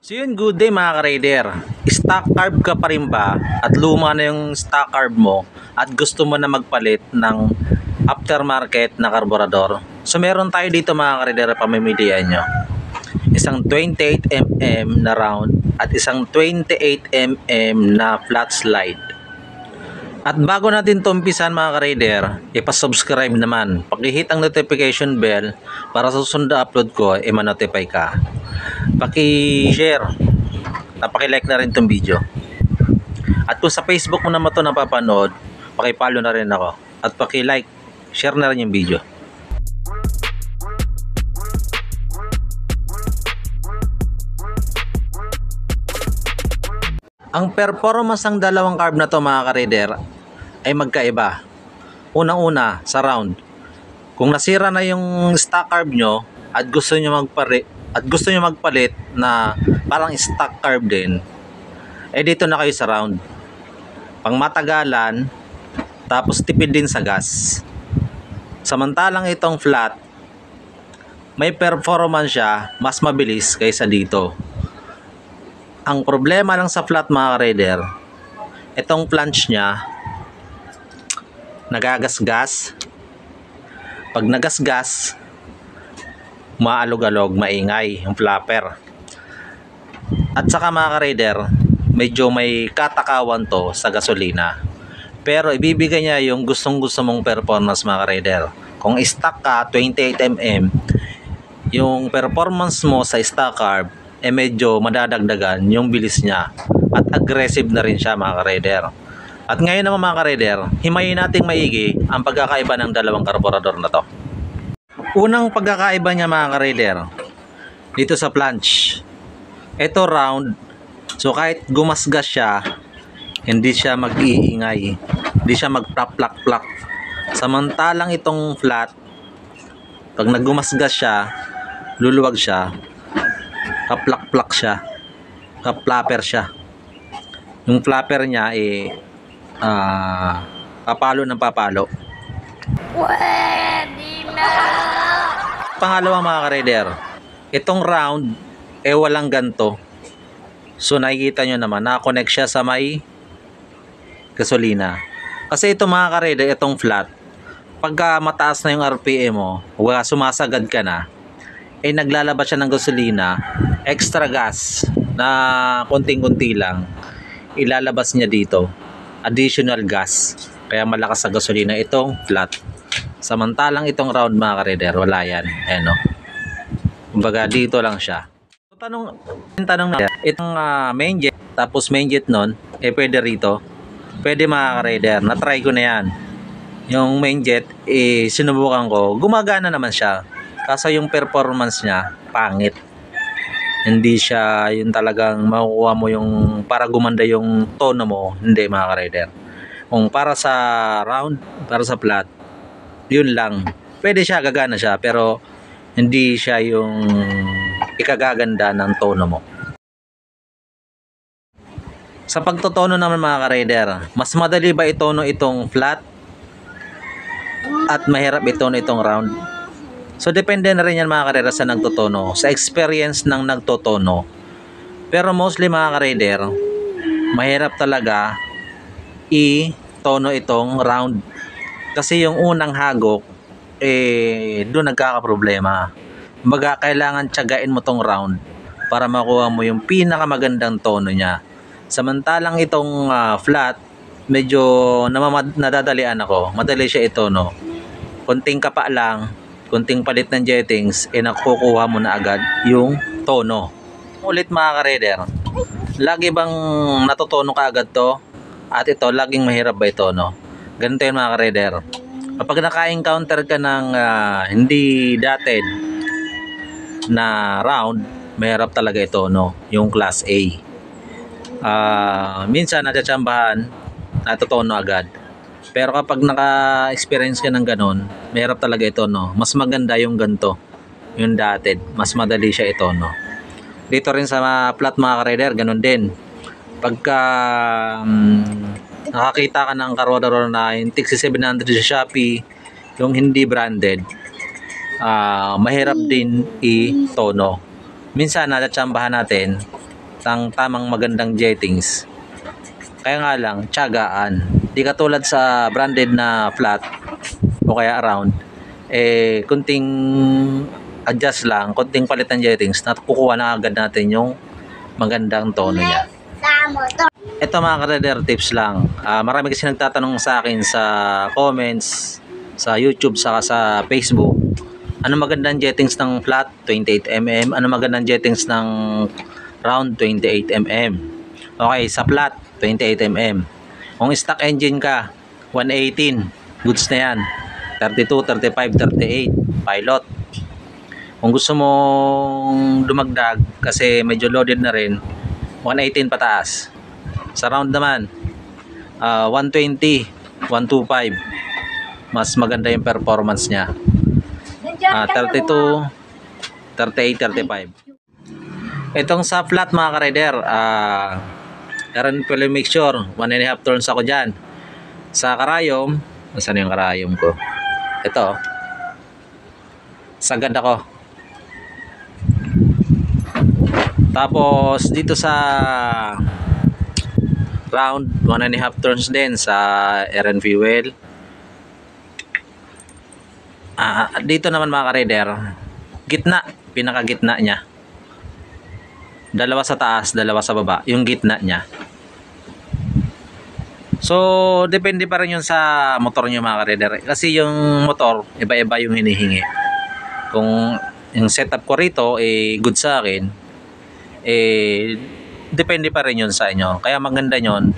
So yun, good day mga ka-raider. Stock carb ka pa rin ba at luma na yung stock carb mo at gusto mo na magpalit ng aftermarket na karburador? So meron tayo dito mga ka-raider, pamimilian nyo. Isang 28mm na round at isang 28mm na flat slide. At bago natin to umpisan mga ka-raider, ipasubscribe naman. Pag-hit ang notification bell para sa susunod na upload ko, ma-notify ka. Paki-share at paki-like na rin itong video. At kung sa Facebook mo naman ito napapanood, paki-follow na rin ako. At paki-like, share na rin yung video. Ang performance ng dalawang carb na to mga ka-raider ay magkaiba. Unang-una sa round. Kung nasira na yung stock carb nyo at gusto nyo magpalit na parang stock carb din, dito na kayo sa round. Pang matagalan, tapos tipid din sa gas. Samantalang itong flat, may performance siya, mas mabilis kaysa dito. Ang problema lang sa flat mga ka-raider, itong flange niya nagagasgas. Pag nagasgas, maalog-alog, maingay yung flapper. At saka mga ka-raider, medyo may katakawan to sa gasolina. Pero ibibigay niya yung gustong-gusto mong performance mga ka-raider. Kung stock ka 28mm, yung performance mo sa stock carb medyo madadagdagan yung bilis niya at aggressive na rin siya mga ka-raider. At ngayon naman mga ka-raider, himayin nating maigi ang pagkakaiba ng dalawang karburador na to. Unang pagkakaiba niya mga ka-raider, dito sa flange, ito round, so kahit gumasgas siya, hindi siya mag-iingay, hindi siya mag-plak-plak-plak. Samantalang itong flat, pag naggumasgas siya, luluwag siya, kaplak-plak siya, kaplapper siya. Yung flapper niya papalo ng papalo. Pwede na! Pangalawa mga ka-raider, itong round walang ganto. So nakikita nyo naman, nakakonect siya sa may gasolina. Kasi ito mga ka-raider, itong flat, pagka mataas na yung RPM mo, sumasagad ka na, naglalabas siya ng gasolina, extra gas na konting-kunti lang ilalabas niya dito, additional gas, kaya malakas sa gasolina itong flat. Samantalang itong round mga ka-raider, wala yan, no? Kumbaga dito lang siya. Tanong na, itong main jet, tapos main jet nun, pwede rito, pwede mga ka-raider, na-try ko na yan. Yung main jet, sinubukan ko, gumagana naman siya. Kaso yung performance niya, pangit. Hindi siya yung talagang makukuha mo yung para gumanda yung tono mo. Hindi mga ka-raider. Kung para sa round, para sa flat, yun lang. Pwede siya, gagana siya. Pero hindi siya yung ikagaganda ng tono mo. Sa pagtotono naman mga ka-raider, mas madali ba itono itong flat? At mahirap itono itong round? So depende na rin yan mga ka-raider sa nagtotono, sa experience ng nagtotono. Pero mostly mga ka-raider, mahirap talaga i-tono itong round. Kasi yung unang hagok, doon nagkakaproblema. Kumbaga kailangan tiyagain mo tong round para makuha mo yung pinakamagandang tono niya. Samantalang itong flat, medyo nadadalian ako. Madali siya itono. Konting kapa lang, kunting palit ng jettings, nakukuha mo na agad yung tono. Ulit mga ka-raider, lagi bang natutono ka agad to? At ito, laging mahirap ba ito, no? Ganito yun mga ka-raider. Kapag naka-encounter ka ng hindi dated na round, mahirap talaga ito, no? Yung class A. Minsan natatsambahan, natutono agad. Pero kapag naka-experience ka ng ganun, mahirap talaga ito, no? Mas maganda yung ganito, yung dated. Mas madali siya ito, no? Dito rin sa flat mga ka-raider, ganun din. Pagka nakakita ka ng karburador na yung TX700 sa Shopee, yung hindi branded, mahirap din i-tono. Minsan natatsambahan natin, tamang magandang jettings. Kaya nga lang, tiyagaan. Di katulad sa branded na flat o kaya around, kunting adjust lang, kunting palit ng jettings, nakukuha na agad natin yung magandang tono niya. Ito mga ka-rider, tips lang. Marami kasi nagtatanong sa akin sa comments, sa YouTube, saka sa Facebook. Ano magandang jettings ng flat? 28mm. Ano magandang jettings ng round? 28mm. Okay, sa flat, 28mm. Kung stock engine ka, 118. Goods na yan. 32, 35, 38. Pilot. Kung gusto mong dumagdag, kasi medyo loaded na rin, 118 pataas. Sa round naman, 120, 125. Mas maganda yung performance niya. 32, 38, 35. Itong sa flat mga ka-rider, karan pala mixture, 1.5 turns ako dyan. Sa karayom, saan yung karayom ko? Ito, sagad ako. Tapos dito sa round, 1.5 turns din sa air and fuel. Dito naman mga ka-rider, gitna, pinakagitna niya. Dalawa sa taas, dalawa sa baba, yung gitna niya. So, depende pa rin yun sa motor nyo mga ka-rider. Kasi yung motor, iba-iba yung hinihingi. Kung yung setup ko rito, good sa akin, depende pa rin yun sa inyo. Kaya maganda yun,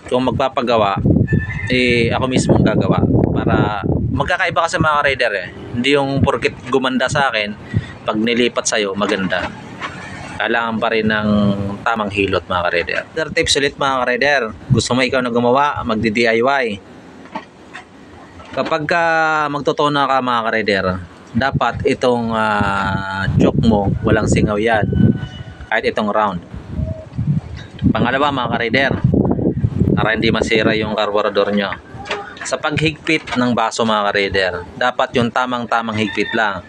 kung magpapagawa, ako mismo ang gagawa. Para magkakaiba kasi mga rider Hindi yung porket gumanda sa akin, pag nilipat sa'yo, maganda. Kailangan pa rin ng tamang hilot mga rider. Other tips ulit mga rider. Gusto mo ikaw na gumawa, magdi-DIY. Kapag magtotona ka mga rider, dapat itong choke mo, walang singaw yan. Kahit itong round. Pangalawa mga rider, para hindi masira yung carburetor nyo. Sa paghigpit ng baso mga ka-rider, dapat yung tamang higpit lang.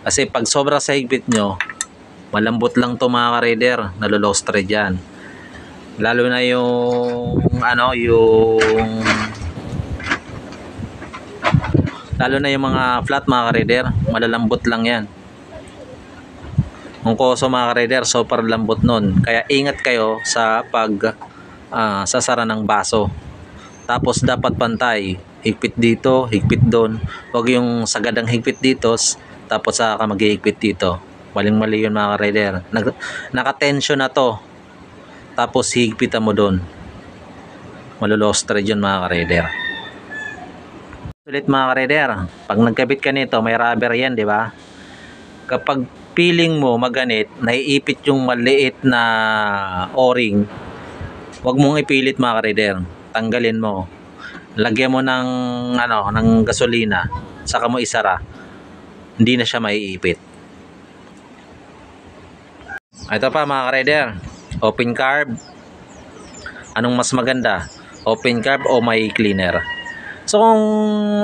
Kasi pag sobra sa higpit nyo, malambot lang to mga ka-rider, nalolost thread yan. Lalo na yung mga flat mga ka-rider, malalambot lang yan. Ang koso mga ka-rider, super lambot nun. Kaya ingat kayo sa sasara ng baso. Tapos dapat pantay, higpit dito, higpit doon. Huwag yung sagadang higpit dito, tapos saka mag-higpit dito. Maling-mali yun mga ka-rider. Naka-tension na to, tapos higpitan mo doon. Malulost thread yun mga ka-rider. Ulit mga ka-rider, pag nagkabit ka nito, may rubber yan, di ba? Kapag feeling mo maganit, naiipit yung maliit na o-ring, huwag mong ipilit mga ka-rider. Tanggalin mo. Lagyan mo ng gasolina, saka mo isara. Hindi na siya maiipit. Ito pa mga ka-rider, open carb. Anong mas maganda? Open carb o may cleaner? So kung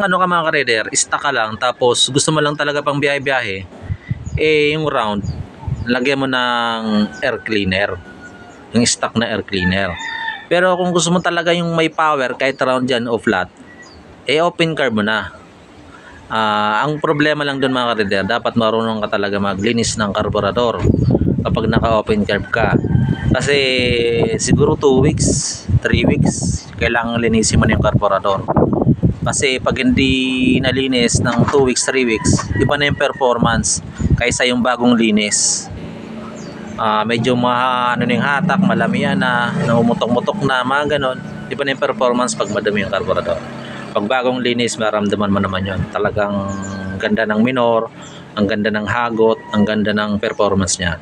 ka mga ka-rider, stock ka lang, tapos gusto mo lang talaga pang biyahe-biyahe, yung round, lagyan mo ng air cleaner. Yung stock na air cleaner. Pero kung gusto mo talaga yung may power, kahit round dyan o flat, open carb mo na. Ang problema lang doon mga ka-rider, dapat marunong ka talaga maglinis ng carburetor kapag naka-open carb ka. Kasi siguro 2 weeks, 3 weeks, kailangan linisin mo na yung carburetor. Kasi pag hindi nalinis ng 2 weeks, 3 weeks, iba na yung performance kaysa yung bagong linis. Medyo yung hatak, malamian na, namumutok-mutok na, mga ganon. Di ba na yung performance pag madami yung carburetor? Pag bagong linis, maramdaman mo naman yun. Talagang ganda ng minor, ang ganda ng hagot, ang ganda ng performance niya.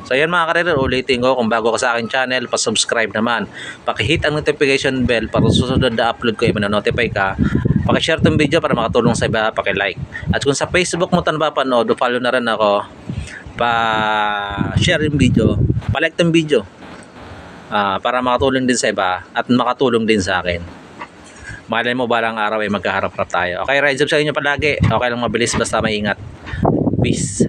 So yan mga ka-rider, ulitin ko, kung bago ka sa aking channel, pa-subscribe naman. Paki-hit ang notification bell para susunod na upload ko, i-notify ka. Paki-share tong video para makatulong sa iba, paki-like. At kung sa Facebook mo ito napapanood, follow na rin ako. Pa-share yung video, pa-like tong video, para makatulong din sa iba at makatulong din sa akin. Malay mo balang araw ay magkaharap-harap tayo. Okay, ride up sa inyo palagi. Okay lang, mabilis basta maingat. Peace.